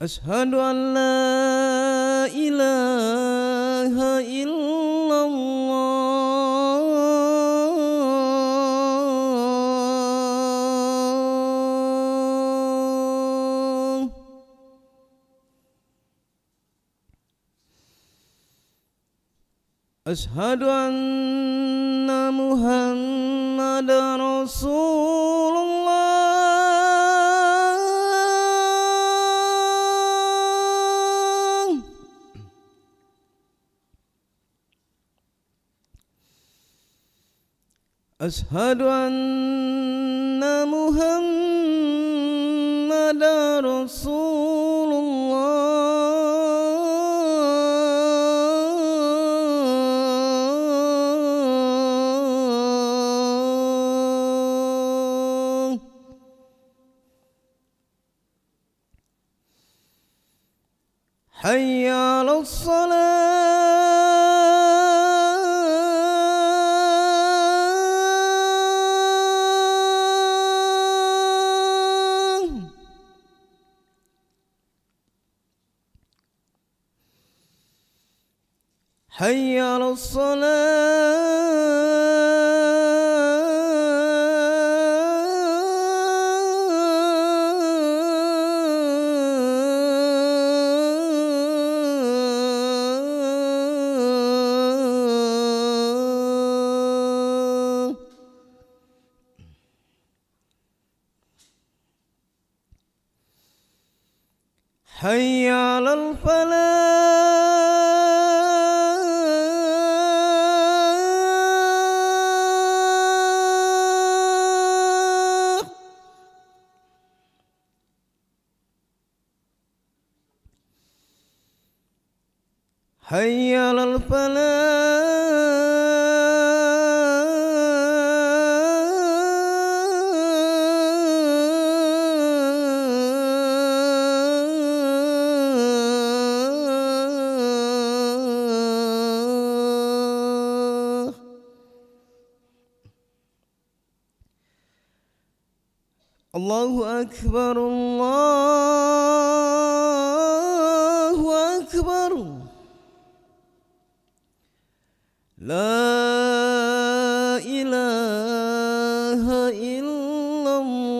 أشهد أن لا إله إلا الله. أشهد أن محمدا رسول الله. أشهد أن محمدا رسول الله. حي على الصلاة. حي على الصلاة. حي على الفلاح. حي على الفلاح. الله أكبر الله أكبر. لا إله إلا الله.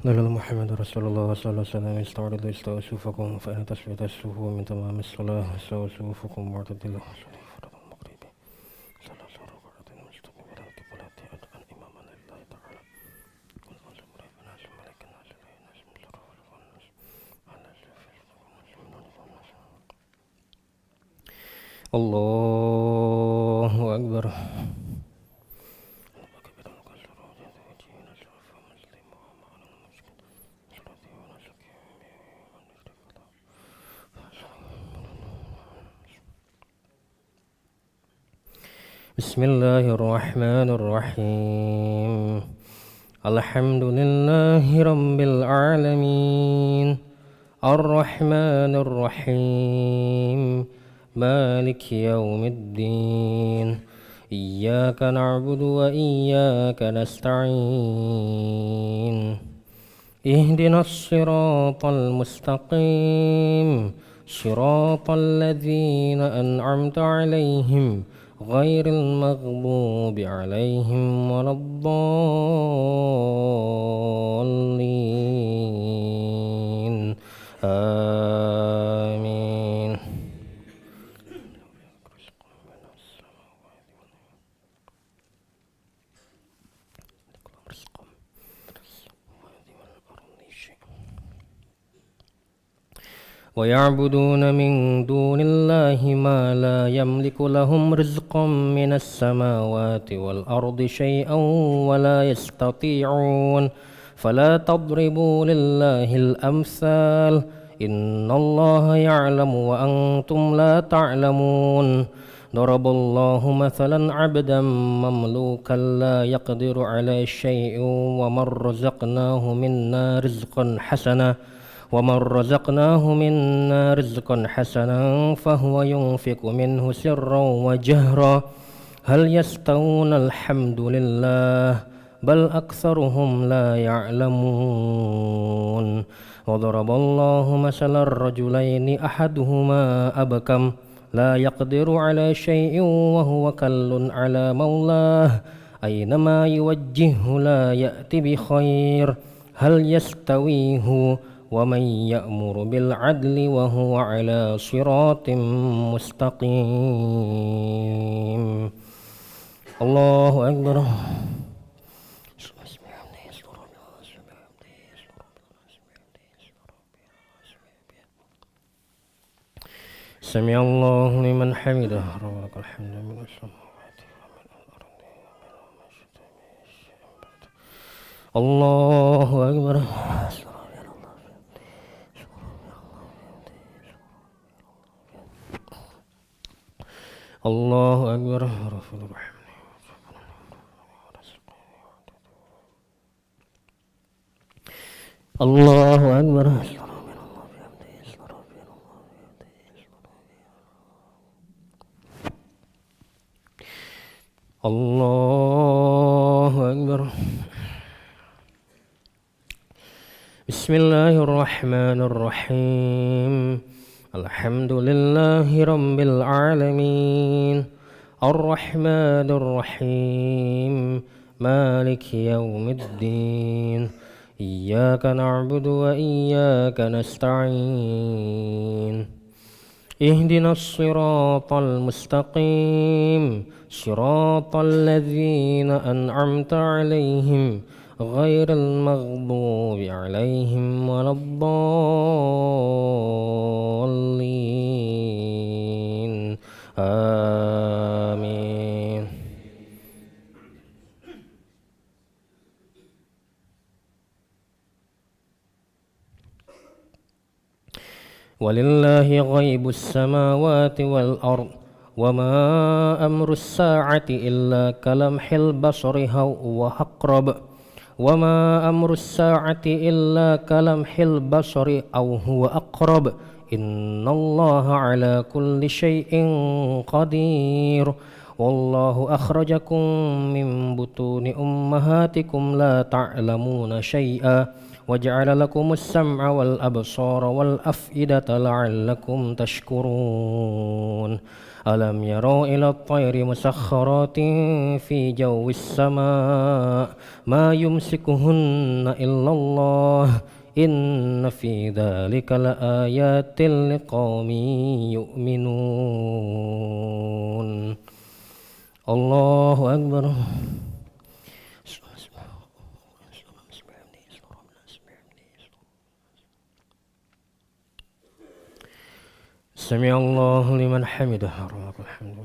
نزل محمد رسول الله صلى الله عليه وسلم استعرضوا استووا صفوفكم فإن تثبت الصفوف من تمام الصلاة استووا صفوفكم واعتدلوا فرض المغرب صلى الله عليه وسلم مستقيم إلى القبلة أدعى إماما لله تعالى كل أنزل مريب الناس ملك الناس إله الناس مصرف الناس على الله أكبر. بسم الله الرحمن الرحيم الحمد لله رب العالمين الرحمن الرحيم مالك يوم الدين إياك نعبد وإياك نستعين اهدنا الصراط المستقيم صراط الذين أنعمت عليهم غير المغضوب عليهم ولا الضالين آمين. ويعبدون من دون الله ما لا يملك لهم رزقا من السماوات والأرض شيئا ولا يستطيعون فلا تضربوا لله الأمثال إن الله يعلم وأنتم لا تعلمون ضرب الله مثلا عبدا مملوكا لا يقدر على شيء ومن رزقناه حسنا فهو ينفق منه سرا وجهرا هل يستوون الحمد لله بل أكثرهم لا يعلمون وضرب الله مثلا الرجلين أحدهما أبكم لا يقدر على شيء وهو كل على مولاه أينما يوجهه لا يأتي بخير هل يستوي هو ومن يأمر بالعدل وهو على صراط مستقيم. الله أكبر. سمع الله لمن حمده ربنا لك الحمد من السماوات ومن الأرض ومن ما شئت من شيء بعد. الله أكبر. الله أكبر. رفض الرحمن الله أكبر. الله أكبر. بسم الله الرحمن الرحيم الحمد لله رب العالمين الرحمن الرحيم مالك يوم الدين إياك نعبد وإياك نستعين اهدنا الصراط المستقيم صراط الذين أنعمت عليهم غير المغضوب عليهم ولا الضالين آمين. ولله غيب السماوات والأرض وما أمر الساعة إلا كلمح البصر أو أقرب وما أمر الساعة إلا كلمح البصر أو هو أقرب إن الله على كل شيء قدير والله أخرجكم من بطون أمهاتكم لا تعلمون شيئا وجعل لكم السمع والأبصار والأفئدة لعلكم تشكرون ألم يروا إلى الطير مسخرات في جو السماء ما يمسكهن إلا الله إن في ذلك لآيات لقوم يؤمنون. الله أكبر. سمع الله لمن حمده. ربنا الحمد.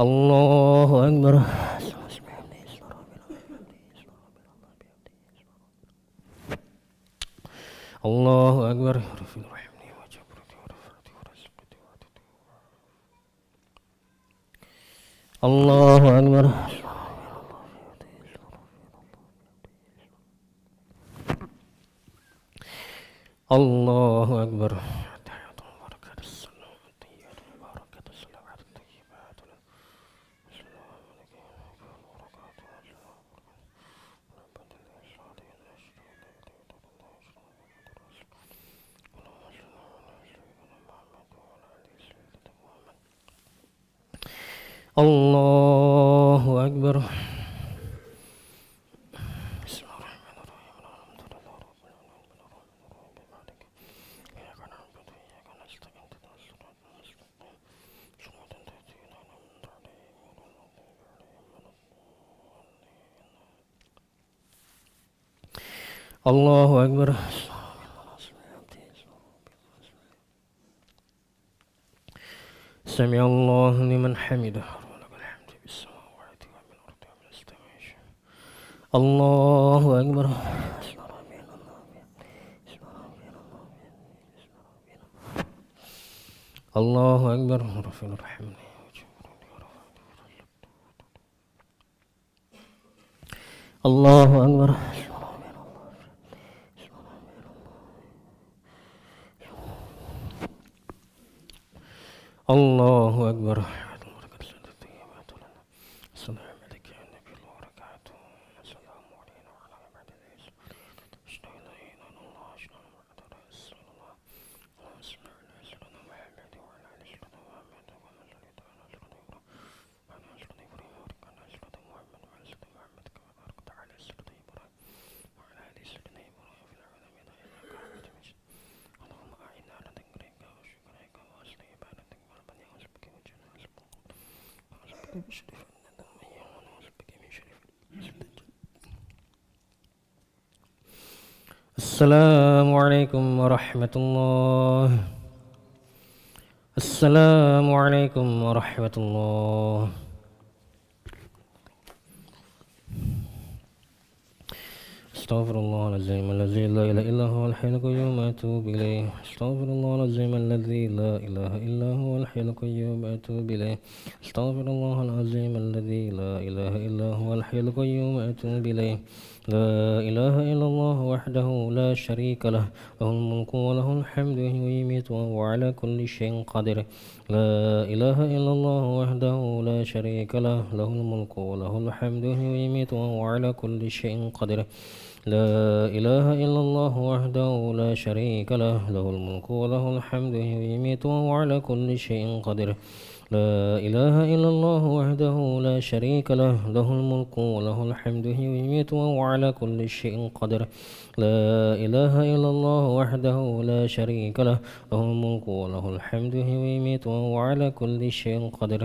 الله أكبر. الله أكبر. الله أكبر. الله أكبر. الله أكبر. الله أكبر. سمع الله لمن حمده. الله أكبر. الله أكبر. الله أكبر. الله أكبر. السلام عليكم ورحمة الله. السلام عليكم ورحمة الله. استغفر الله العظيم الذي لا إله إلا هو الحي القيوم أتوب إليه. استغفر الله العظيم الذي لا إله إلا هو الحي القيوم أتوب إليه. استغفر الله العظيم الذي لا إله إلا هو الحي القيوم أتوب إليه. لا إله إلا الله وحده لا شريك له له الملك وله الحمد ويميت وهو على كل شيء قدير. لا إله إلا الله وحده لا شريك له له الملك وله الحمد ويميت وهو على كل شيء قدير. لا إله إلا الله وحده لا شريك له له الملك وله الحمد ويميت وهو على كل شيء قدير. لا إله إلا الله وحده لا شريك له له الملك وله الحمد ويميت وهو على كل شيء قدير. لا إله إلا الله وحده لا شريك له له الملك وله الحمد ويميت وهو على كل شيء قدير.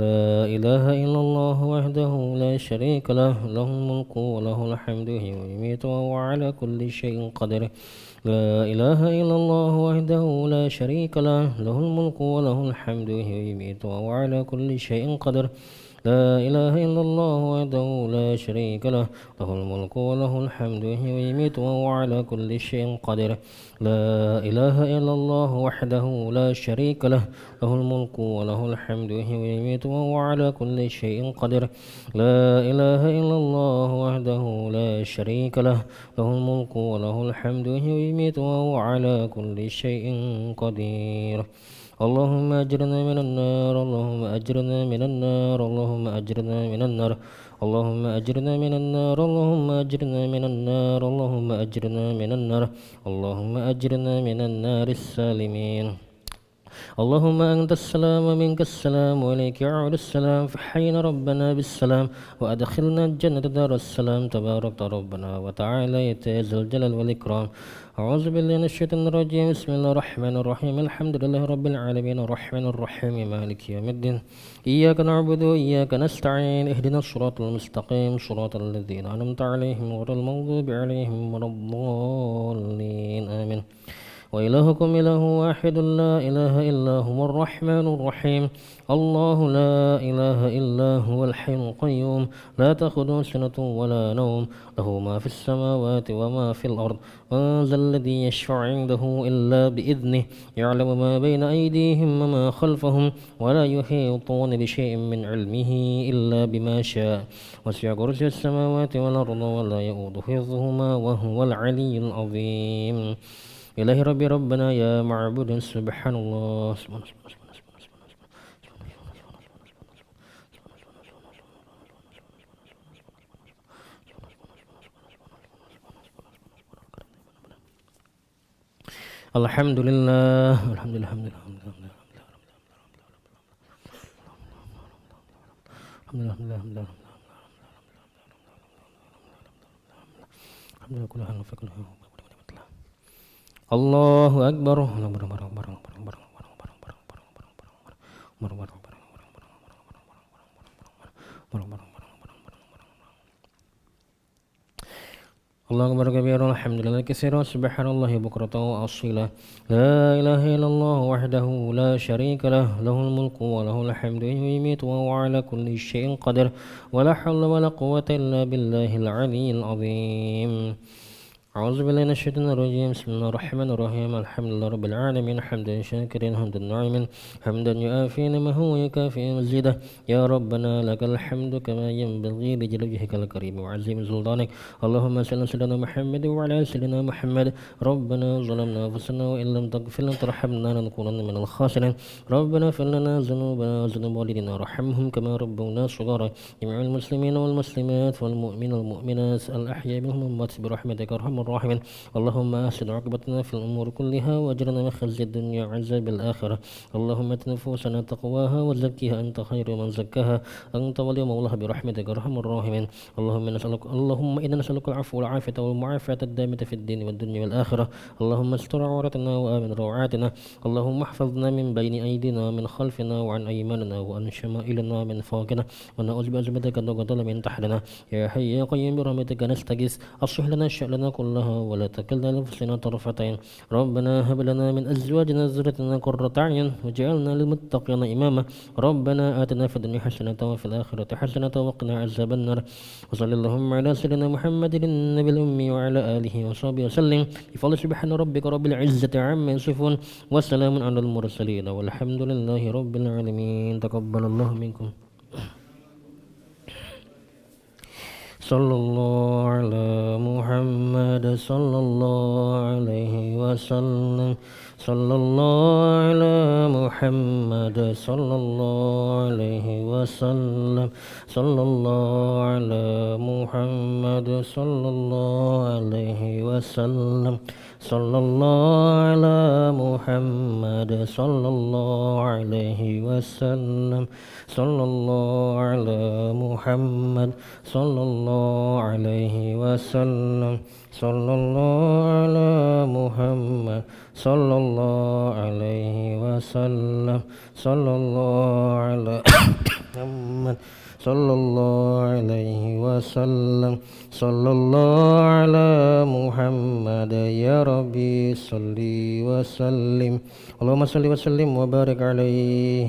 لا إله إلا الله وحده لا شريك له له الملك وله الحمد ويميت وهو على كل شيء قدير. لا إله إلا الله وحده لا شريك له له الملك وله الحمد ويميت وهو على كل شيء قدير. لا إله إلا الله وحده لا شريك له له الملك وله الحمد ويميت وهو على كل شيء قدير. لا إله إلا الله وحده لا شريك له له الملك وله الحمد ويميت وهو على كل شيء قدير. لا إله إلا الله وحده لا شريك له له الملك وله الحمد ويميت وهو على كل شيء قدير. اللهم أجرنا من النار. اللهم أجرنا من النار. اللهم أجرنا من النار. اللهم أجرنا من النار اللهم أجرنا من النار اللهم أجرنا من النار اللهم أجرنا من النار السالمين اللهم أنت السلام ومنك السلام وإليك يعود السلام فحينا ربنا بالسلام وأدخلنا الجنة دار السلام تبارك ربنا وتعالى يا ذا الجلال والإكرام أعوذ بالله من الشيطان الرجيم بسم الله الرحمن الرحيم الحمد لله رب العالمين الرحمن الرحيم مالك يوم الدين إياك نعبد وإياك نستعين اهدنا الصراط المستقيم صراط الذين أنعمت عليهم غير المغضوب عليهم ولا الضالين آمين وإلهكم إله واحد لا إله إلا هو الرحمن الرحيم الله لا إله إلا هو الحي القيوم لا تأخذه سنة ولا نوم له ما في السماوات وما في الأرض من ذا الذي يشفع عنده إلا بإذنه يعلم ما بين أيديهم وما خلفهم ولا يحيطون بشيء من علمه إلا بما شاء وسع كرسي السماوات والأرض ولا يؤوده حفظهما وهو العلي العظيم إلهي ربي ربنا يا معبود سبحان الله الحمد لله الحمد لله الحمد لله الحمد لله الحمد لله الحمد لله الحمد لله كل حال فكل الله أكبر الله أكبر كبيرا الحمد لله كثيرا سبحان الله بكرة وأصيلا لا إله إلا الله وحده لا شريك له له الملك وله الحمد يميت وهو على كل شيء قدير ولا حول ولا قوة إلا بالله العلي العظيم أعوذ بالله من الشيطان الرجيم بسم الله الرحمن الرحيم الحمد لله رب العالمين حمدا شاكرا حمدا نعيما حمدا يؤافي نعمه ويكافئ مزيده يا ربنا لك الحمد كما ينبغي لجلال وجهك الكريم وعظيم سلطانك اللهم صل على سيدنا محمد وعلى سيدنا محمد ربنا ظلمنا أنفسنا وإن لم تغفر لنا وترحمنا لنكونن من الخاسرين ربنا اغفر لنا ذنوبنا وذنوب والدينا وارحمهم كما ربونا صغارا جميع المسلمين والمسلمات والمؤمنين والمؤمنات الأحياء منهم والأموات برحمتك أرحم الراحمين اللهم أحسن عاقبتنا في الأمور كلها وأجرنا من خزي الدنيا وعذاب الآخرة اللهم ات نفوسنا تقواها وزكها أنت خير من زكاها أنت ولي مولاها برحمتك أرحم الراحمين اللهم إنا نسألك العفو والعافية والمعافاة الدائمة في الدين والدنيا والآخرة اللهم استر عورتنا وآمن روعاتنا اللهم احفظنا من بين أيدينا ومن خلفنا وعن أيماننا وعن شمائلنا ومن فوقنا ونعوذ بعظمتك أن نغتال من تحتنا يا حي يا قيوم برحمتك نستغيث أصلح لنا شأننا كلها ولا تكلنا لنفسنا طرفة عين ربنا هب لنا من أزواجنا وذريتنا قرة أعين وجعلنا للمتقين إماما ربنا آتنا في الدنيا حسنة وفي الآخرة حسنة وقنا عذاب النار وصلى اللهم على سيدنا محمد النبي الأمي وعلى آله وصحبه وسلم بفضل سبحان ربك رب العزة عما يصفون وسلام على المرسلين والحمد لله رب العالمين تقبل الله منكم صلى الله على محمد صلى الله عليه وسلم صلى الله على محمد صلى الله عليه وسلم صلى الله على محمد صلى الله عليه وسلم صلى الله على محمد صلى الله عليه وسلم صلى الله على محمد صلى الله عليه وسلم صلى الله على محمد صلى الله عليه وسلم صلى الله على محمد صلى الله عليه وسلم صلى الله على محمد يا ربي صل وسلم اللهم صل وسلم وبارك عليه.